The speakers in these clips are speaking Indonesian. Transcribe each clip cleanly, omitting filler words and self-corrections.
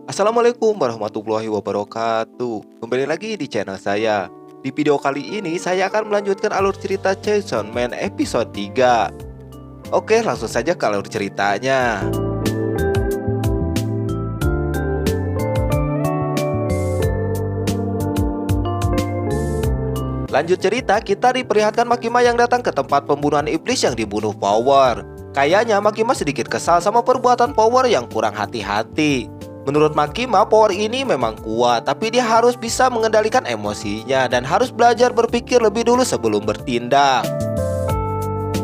Assalamualaikum warahmatullahi wabarakatuh. Kembali lagi di channel saya. Di video kali ini saya akan melanjutkan alur cerita Chainsaw Man episode 3. Oke, langsung saja ke alur ceritanya. Lanjut cerita, kita diperlihatkan Makima yang datang ke tempat pembunuhan iblis yang dibunuh Power. Kayaknya Makima sedikit kesal sama perbuatan Power yang kurang hati-hati. Menurut Makima, Power ini memang kuat, tapi dia harus bisa mengendalikan emosinya dan harus belajar berpikir lebih dulu sebelum bertindak.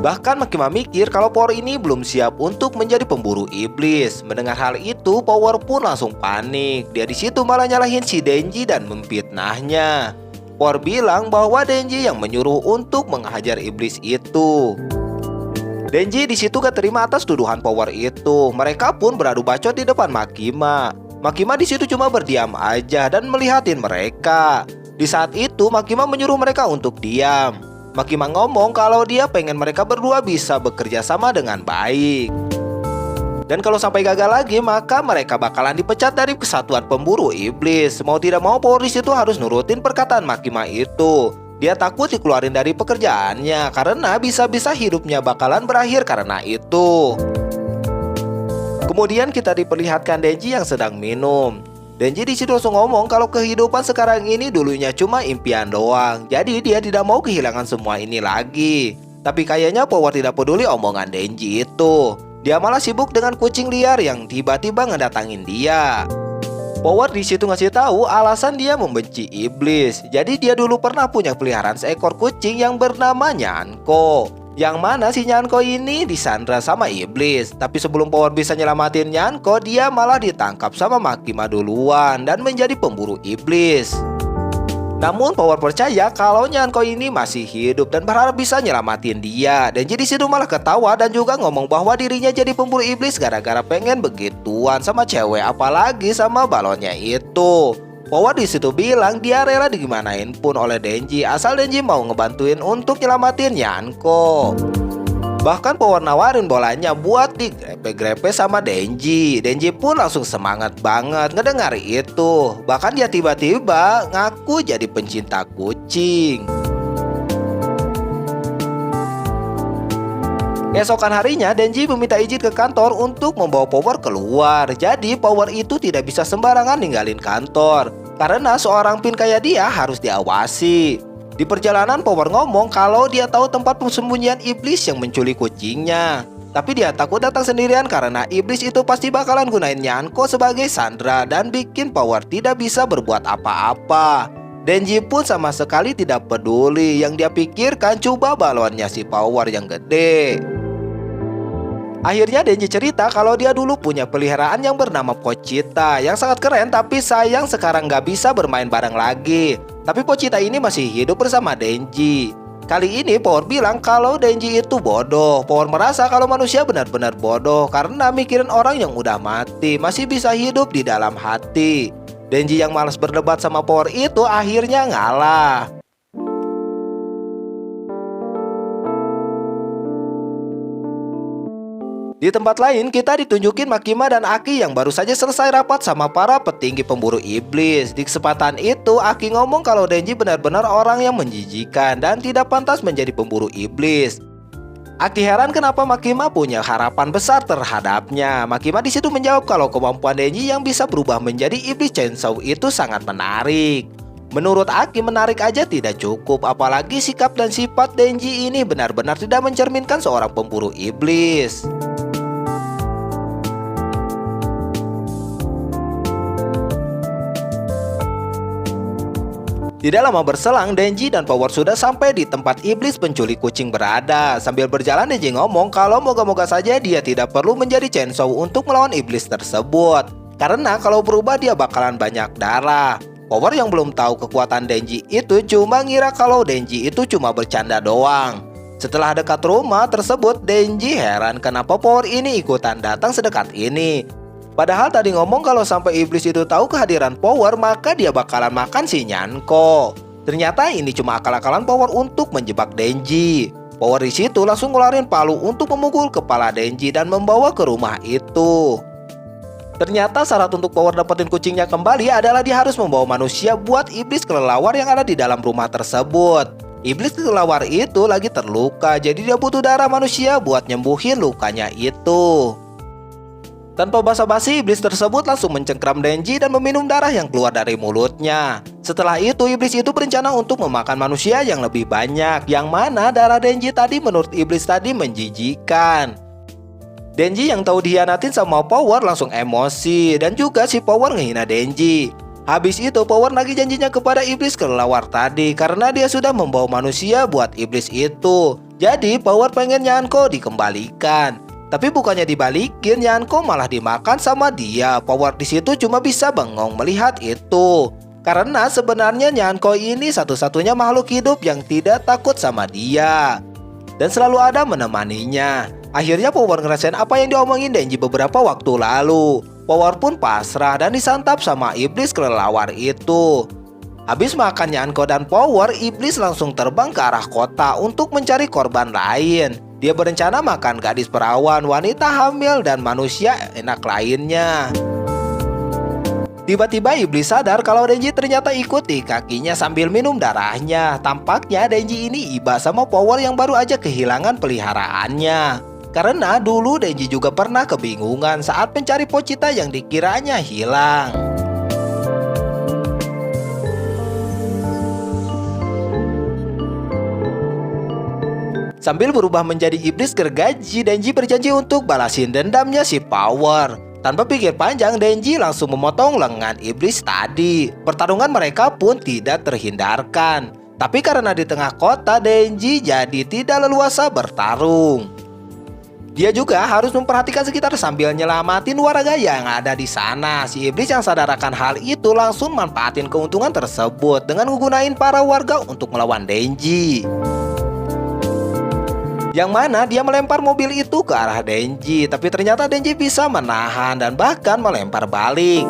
Bahkan Makima mikir kalau Power ini belum siap untuk menjadi pemburu iblis. Mendengar hal itu, Power pun langsung panik. Dia di situ malah nyalahin si Denji dan memfitnahnya. Power bilang bahwa Denji yang menyuruh untuk menghajar iblis itu. Denji di situ gak terima atas tuduhan Power itu. Mereka pun beradu bacot di depan Makima. Makima di situ cuma berdiam aja dan melihatin mereka. Di saat itu Makima menyuruh mereka untuk diam. Makima ngomong kalau dia pengen mereka berdua bisa bekerja sama dengan baik. Dan kalau sampai gagal lagi, maka mereka bakalan dipecat dari kesatuan pemburu iblis. Mau tidak mau, Power di situ harus nurutin perkataan Makima itu. Dia takut dikeluarin dari pekerjaannya karena bisa-bisa hidupnya bakalan berakhir karena itu. Kemudian kita diperlihatkan Denji yang sedang minum. Denji di situ langsung ngomong kalau kehidupan sekarang ini dulunya cuma impian doang. Jadi dia tidak mau kehilangan semua ini lagi. Tapi kayaknya Power tidak peduli omongan Denji itu. Dia malah sibuk dengan kucing liar yang tiba-tiba ngedatangin dia. Power di situ ngasih tahu alasan dia membenci iblis. Jadi dia dulu pernah punya peliharaan seekor kucing yang bernama Nyanko. Yang mana si Nyanko ini disandra sama iblis. Tapi sebelum Power bisa nyelamatin Nyanko, dia malah ditangkap sama Makima duluan dan menjadi pemburu iblis. Namun Power percaya kalau Nyanko ini masih hidup dan berharap bisa nyelamatin dia. Dan jadi situ malah ketawa dan juga ngomong bahwa dirinya jadi pemburu iblis gara-gara pengen begituan sama cewek, apalagi sama balonnya itu. Power di situ bilang dia rela digimanain pun oleh Denji asal Denji mau ngebantuin untuk nyelamatin Nyanko. Bahkan Power nawarin bolanya buat digrepe-grepe sama Denji. Denji pun langsung semangat banget ngedengar itu. Bahkan dia tiba-tiba ngaku jadi pencinta kucing. Keesokan harinya Denji meminta izin ke kantor untuk membawa Power keluar. Jadi Power itu tidak bisa sembarangan ninggalin kantor karena seorang pin kayak dia harus diawasi. Di perjalanan Power ngomong kalau dia tahu tempat persembunyian iblis yang menculik kucingnya. Tapi dia takut datang sendirian karena iblis itu pasti bakalan gunain Nyanko sebagai sandera dan bikin Power tidak bisa berbuat apa-apa. Denji pun sama sekali tidak peduli. Yang dia pikirkan coba balonnya si Power yang gede. Akhirnya Denji cerita kalau dia dulu punya peliharaan yang bernama Pochita yang sangat keren, tapi sayang sekarang gak bisa bermain bareng lagi. Tapi Pochita ini masih hidup bersama Denji. Kali ini Power bilang kalau Denji itu bodoh. Power merasa kalau manusia benar-benar bodoh karena mikirin orang yang udah mati masih bisa hidup di dalam hati. Denji yang malas berdebat sama Power itu akhirnya ngalah. Di tempat lain kita ditunjukin Makima dan Aki yang baru saja selesai rapat sama para petinggi pemburu iblis. Di kesempatan itu Aki ngomong kalau Denji benar-benar orang yang menjijikan dan tidak pantas menjadi pemburu iblis. Aki heran kenapa Makima punya harapan besar terhadapnya. Makima di situ menjawab kalau kemampuan Denji yang bisa berubah menjadi iblis Chainsaw itu sangat menarik. Menurut Aki menarik aja tidak cukup, apalagi sikap dan sifat Denji ini benar-benar tidak mencerminkan seorang pemburu iblis. Tidak lama berselang, Denji dan Power sudah sampai di tempat iblis penculik kucing berada. Sambil berjalan Denji ngomong kalau moga-moga saja dia tidak perlu menjadi Chainsaw untuk melawan iblis tersebut. Karena kalau berubah dia bakalan banyak darah. Power yang belum tahu kekuatan Denji itu cuma ngira kalau Denji itu cuma bercanda doang. Setelah dekat rumah tersebut, Denji heran kenapa Power ini ikutan datang sedekat ini. Padahal tadi ngomong kalau sampai iblis itu tahu kehadiran Power maka dia bakalan makan si Nyanko. Ternyata ini cuma akal-akalan Power untuk menjebak Denji. Power di situ langsung ngeluarin palu untuk memukul kepala Denji dan membawa ke rumah itu. Ternyata syarat untuk Power dapetin kucingnya kembali adalah dia harus membawa manusia buat iblis kelelawar yang ada di dalam rumah tersebut. Iblis kelelawar itu lagi terluka, jadi dia butuh darah manusia buat nyembuhin lukanya itu. Tanpa basa-basi, iblis tersebut langsung mencengkram Denji dan meminum darah yang keluar dari mulutnya. Setelah itu, iblis itu berencana untuk memakan manusia yang lebih banyak, yang mana darah Denji tadi menurut iblis tadi menjijikan. Denji yang tahu dihianatin sama Power langsung emosi, dan juga si Power ngehina Denji. Habis itu Power nagih janjinya kepada iblis kelelawar tadi karena dia sudah membawa manusia buat iblis itu. Jadi Power pengen Nyanko dikembalikan. Tapi bukannya dibalikin, Nyanko malah dimakan sama dia. Power di situ cuma bisa bengong melihat itu. Karena sebenarnya Nyanko ini satu-satunya makhluk hidup yang tidak takut sama dia dan selalu ada menemaninya. Akhirnya Power ngerasain apa yang diomongin Denji beberapa waktu lalu. Power pun pasrah dan disantap sama iblis kelelawar itu. Habis makan Nyanko dan Power, iblis langsung terbang ke arah kota untuk mencari korban lain. Dia berencana makan gadis perawan, wanita hamil, dan manusia enak lainnya. Tiba-tiba iblis sadar kalau Denji ternyata ikuti kakinya sambil minum darahnya. Tampaknya Denji ini iba sama Power yang baru aja kehilangan peliharaannya. Karena dulu Denji juga pernah kebingungan saat mencari Pochita yang dikiranya hilang. Sambil berubah menjadi iblis gergaji, Denji berjanji untuk balasin dendamnya si Power. Tanpa pikir panjang, Denji langsung memotong lengan iblis tadi. Pertarungan mereka pun tidak terhindarkan. Tapi karena di tengah kota, Denji jadi tidak leluasa bertarung. Dia juga harus memperhatikan sekitar sambil nyelamatin warga yang ada di sana. Si iblis yang sadar akan hal itu langsung manfaatin keuntungan tersebut dengan menggunakan para warga untuk melawan Denji. Yang mana dia melempar mobil itu ke arah Denji, tapi ternyata Denji bisa menahan dan bahkan melempar balik.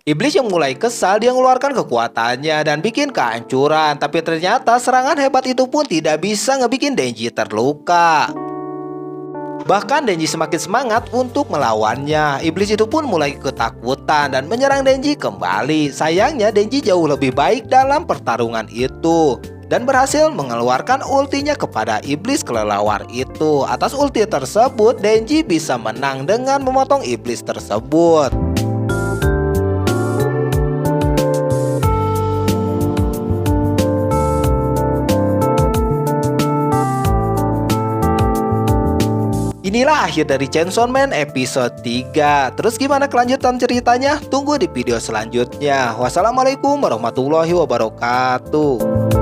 Iblis yang mulai kesal, dia mengeluarkan kekuatannya dan bikin kehancuran. Tapi ternyata serangan hebat itu pun tidak bisa ngebikin Denji terluka. Bahkan Denji semakin semangat untuk melawannya. Iblis itu pun mulai ketakutan dan menyerang Denji kembali. Sayangnya Denji jauh lebih baik dalam pertarungan itu dan berhasil mengeluarkan ultinya kepada iblis kelelawar itu. Atas ulti tersebut, Denji bisa menang dengan memotong iblis tersebut. Inilah akhir dari Chainsaw Man episode 3. Terus gimana kelanjutan ceritanya? Tunggu di video selanjutnya. Wassalamualaikum warahmatullahi wabarakatuh.